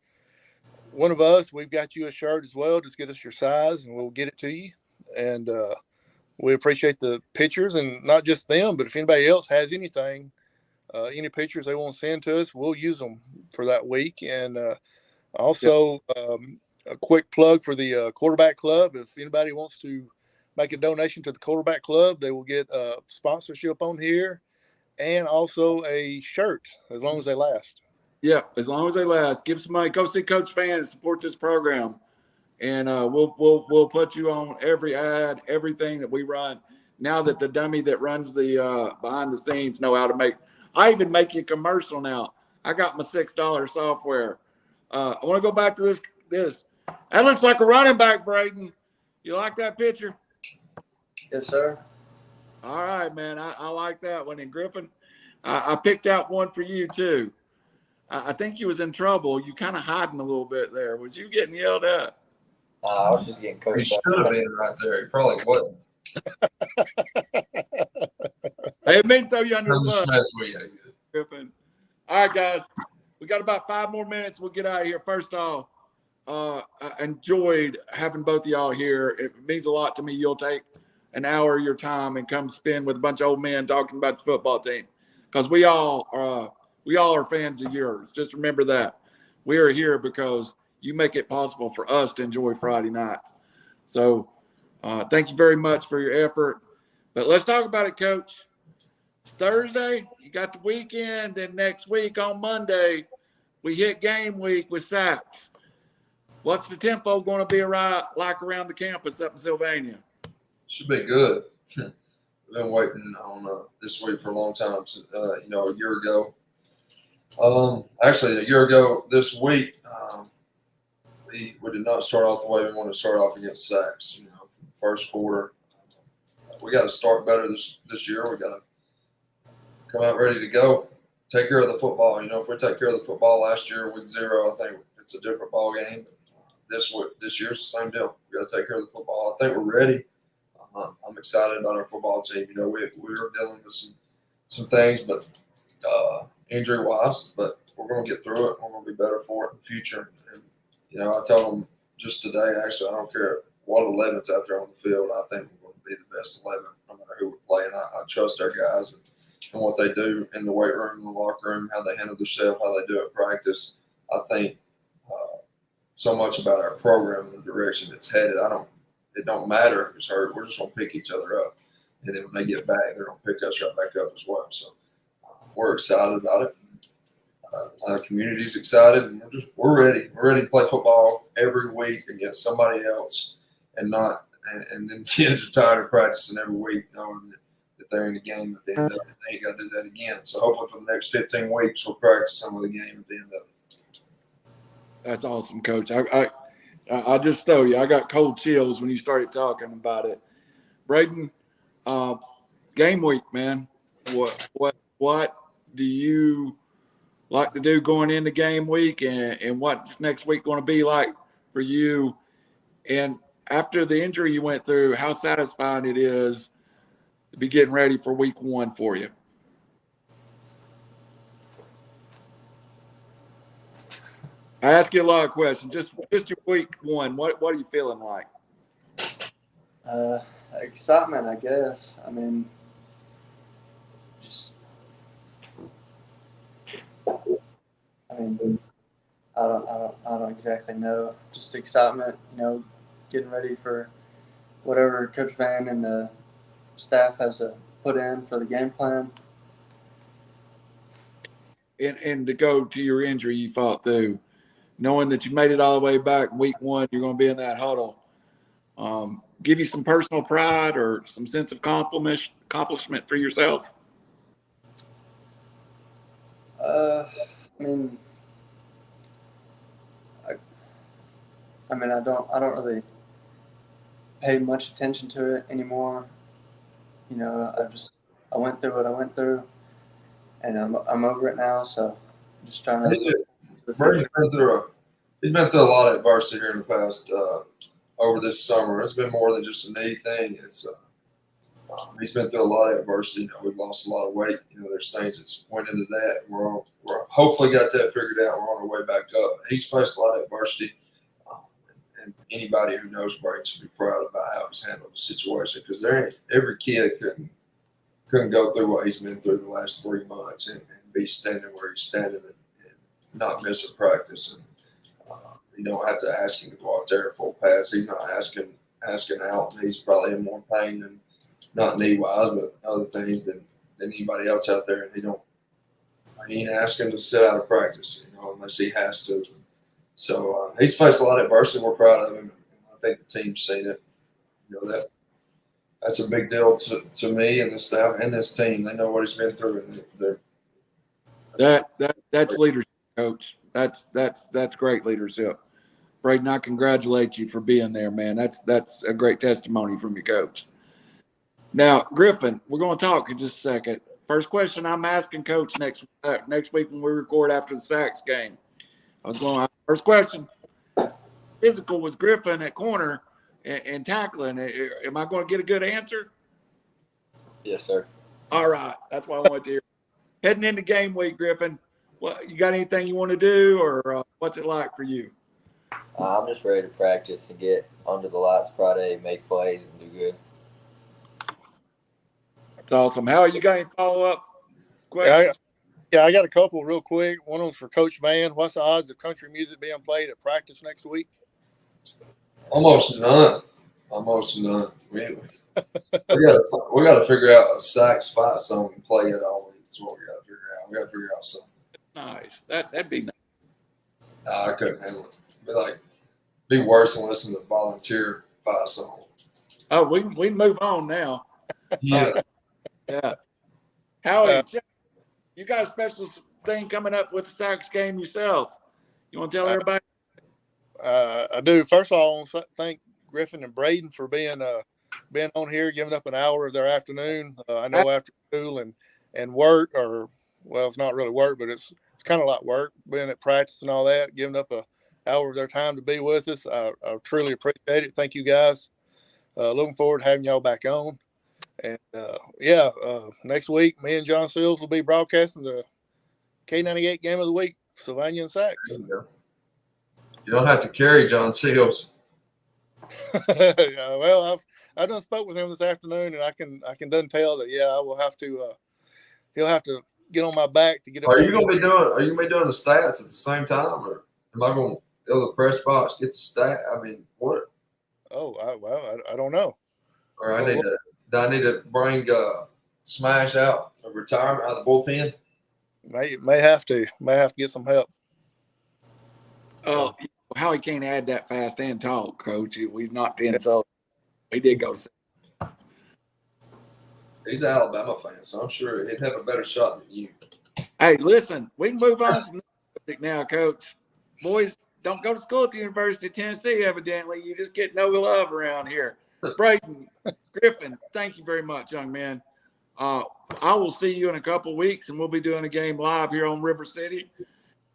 one of us, we've got you a shirt as well. Just get us your size, and we'll get it to you. And we appreciate the pictures, and not just them, but if anybody else has anything, any pictures they want to send to us, we'll use them for that week. And also, a quick plug for the quarterback club. If anybody wants to make a donation to the quarterback club, they will get sponsorship on here and also a shirt as long as they last. Yeah, as long as they last. Give some money. Go see Coach Vann and support this program. And we'll put you on every ad, everything that we run. Now that the dummy that runs the behind the scenes know how to make. I even make you a commercial now. I got my $6 software. I want to go back to this. That looks like a running back, Braden. You like that picture? Yes, sir. All right, man. I like that one. And Griffin, I picked out one for you too. I think you was in trouble. You kind of hiding a little bit there. Was you getting yelled at? I was just getting He coached should up. have been right there. He probably wasn't. Hey, mean to throw you under I'm the just bus, messing with you. Griffin. All right, guys. We got about 5 more minutes. We'll get out of here. First off, I enjoyed having both of y'all here. It means a lot to me. You'll take an hour of your time and come spend with a bunch of old men talking about the football team, because we all are fans of yours. Just remember that. We are here because you make it possible for us to enjoy Friday nights. So thank you very much for your effort. But let's talk about it, Coach. It's Thursday. You got the weekend. Then next week on Monday, we hit game week with Saks. What's the tempo going to be like around the campus up in Sylvania? Should be good. We've been waiting on this week for a long time. A year ago. Actually, a year ago this week, we did not start off the way we wanted to start off against Saks. First quarter, we got to start better this year. We got to come out ready to go. Take care of the football. If we take care of the football last year, week 0, I think it's a different ball game. This year's the same deal. We got to take care of the football. I think we're ready. I'm excited about our football team. We were dealing with some things, but injury wise, but we're going to get through it. We're going to be better for it in the future. And I told them just today. Actually, I don't care what 11's out there on the field. I think we're going to be the best 11, no matter who we're playing. I trust our guys and what they do in the weight room, in the locker room, how they handle themselves, how they do it in practice. I think so much about our program and the direction it's headed. It don't matter who's hurt. We're just going to pick each other up. And then when they get back, they're going to pick us right back up as well. So we're excited about it. Our community's excited, and we're ready. We're ready to play football every week against somebody else, and then kids are tired of practicing every week, knowing that they're in the game at the end of it. They ain't got to do that again. So hopefully for the next 15 weeks, we'll practice some of the game at the end of it. That's awesome, Coach. I just tell you, I got cold chills when you started talking about it. Braden, game week, man. What do you like to do going into game week, and what's next week going to be like for you? And after the injury you went through, how satisfying it is to be getting ready for week 1 for you? I ask you a lot of questions. Just your week 1. What are you feeling like? Excitement, I guess. I mean, I don't exactly know. Just excitement, getting ready for whatever Coach Vann and the staff has to put in for the game plan. And to go to your injury you fought through, knowing that you made it all the way back in week 1, you're going to be in that huddle. Give you some personal pride or some sense of accomplishment for yourself? I don't really pay much attention to it anymore. I went through what I went through, and I'm over it now. So I'm just trying to. He's been through a lot of adversity here in the past over this summer. It's been more than just a knee thing. It's he's been through a lot of adversity. We've lost a lot of weight. There's things that's went into that. We're hopefully got that figured out. We're on our way back up. He's faced a lot of adversity. And anybody who knows Brady should be proud about how he's handled the situation, because every kid couldn't go through what he's been through the last 3 months and be standing where he's standing and not miss a practice. And you don't have to ask him to go out there full pass. He's not asking out, and he's probably in more pain than not knee wise, but other things than anybody else out there. And he ain't asking to sit out of practice, unless he has to. So he's faced a lot of adversity. We're proud of him. I think the team's seen it. That's a big deal to me and the staff and this team. They know what he's been through, and that's leadership, Coach. That's great leadership. Braden, I congratulate you for being there, man. That's a great testimony from your coach. Now, Griffin, we're going to talk in just a second. First question I'm asking Coach next week when we record after the Sacs game. First question. Physical was Griffin at corner and tackling. Am I going to get a good answer? Yes, sir. All right. That's what I wanted to hear. Heading into game week, Griffin, you got anything you want to do, or what's it like for you? I'm just ready to practice and get under the lights Friday, make plays, and do good. That's awesome. How are you going to follow up questions? Yeah, I got a couple real quick. One of them's for Coach Vann. What's the odds of country music being played at practice next week? Almost none. We got to figure out a Sacs fight song and play it all week. Is what we got to figure out. We got to figure out something. Nice. That'd be nice. I couldn't handle it. Be worse than listening to volunteer fight song. Oh, we can move on now. Yeah. Yeah. Howie, you got a special thing coming up with the Sacs game yourself. You want to tell everybody? I do. First of all, I want to thank Griffin and Braden for being on here, giving up an hour of their afternoon. I know after school and work, it's not really work, but it's kind of like work, being at practice and all that, giving up an hour of their time to be with us. I truly appreciate it. Thank you, guys. Looking forward to having y'all back on. And, next week, me and John Seals will be broadcasting the K98 game of the week, Sylvania and Sacs. You don't have to carry John Seals. Well, I done spoke with him this afternoon, and I can done tell that I will have to. He'll have to get on my back to get up. Are you gonna be doing the stats at the same time, or am I going to go to the press box get the stat? I mean, what? Oh, I don't know. Or I need to bring Smash out of retirement out of the bullpen. May have to get some help. Oh, how he can't add that fast and talk, Coach. We've not the insult. We did go to. He's an Alabama fan, so I'm sure he'd have a better shot than you. Hey, listen, we can move on from this now, Coach. Boys, don't go to school at the University of Tennessee, evidently. You just get no love around here. Braden, Griffin, thank you very much, young man. I will see you in a couple weeks, and we'll be doing a game live here on River City.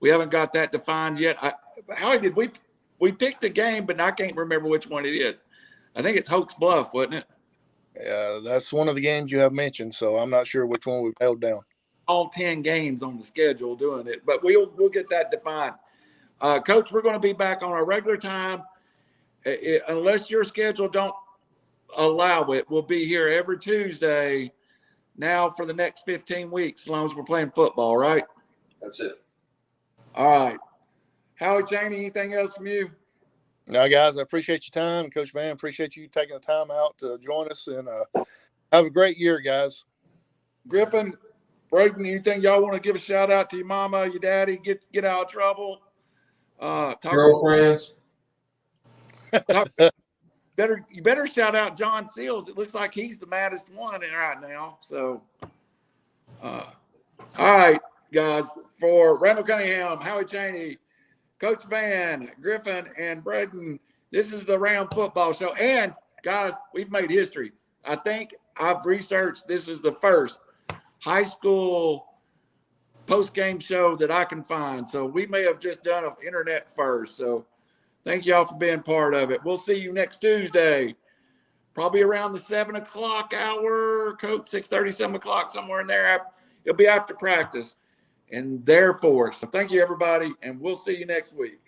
We haven't got that defined yet. How did we picked the game, but I can't remember which one it is. I think it's Hoax Bluff, wasn't it? That's one of the games you have mentioned, so I'm not sure which one we've held down. All 10 games on the schedule doing it, but we'll get that defined. Coach, we're going to be back on our regular time. Unless your schedule don't allow it, we'll be here every Tuesday now for the next 15 weeks, as long as we're playing football, right? That's it. All right. Howie Chaney, anything else from you? No, guys, I appreciate your time. Coach Vann, appreciate you taking the time out to join us, and have a great year, guys. Griffin, Braden, anything y'all want to give a shout out to your mama, your daddy, get out of trouble? Girlfriends. You better shout out John Seals. It looks like he's the maddest one right now. So, all right, guys, for Randall Cunningham, Howie Chaney, Coach Vann, Griffin, and Braden, this is the Round Football Show. And, guys, we've made history. I think I've researched this is the first high school post-game show that I can find. So we may have just done an internet first. So Thank y'all for being part of it. We'll see you next Tuesday, probably around the 7 o'clock hour, Coach, 6:30, 7 o'clock, somewhere in there. It'll be after practice and there for us. So thank you, everybody, and we'll see you next week.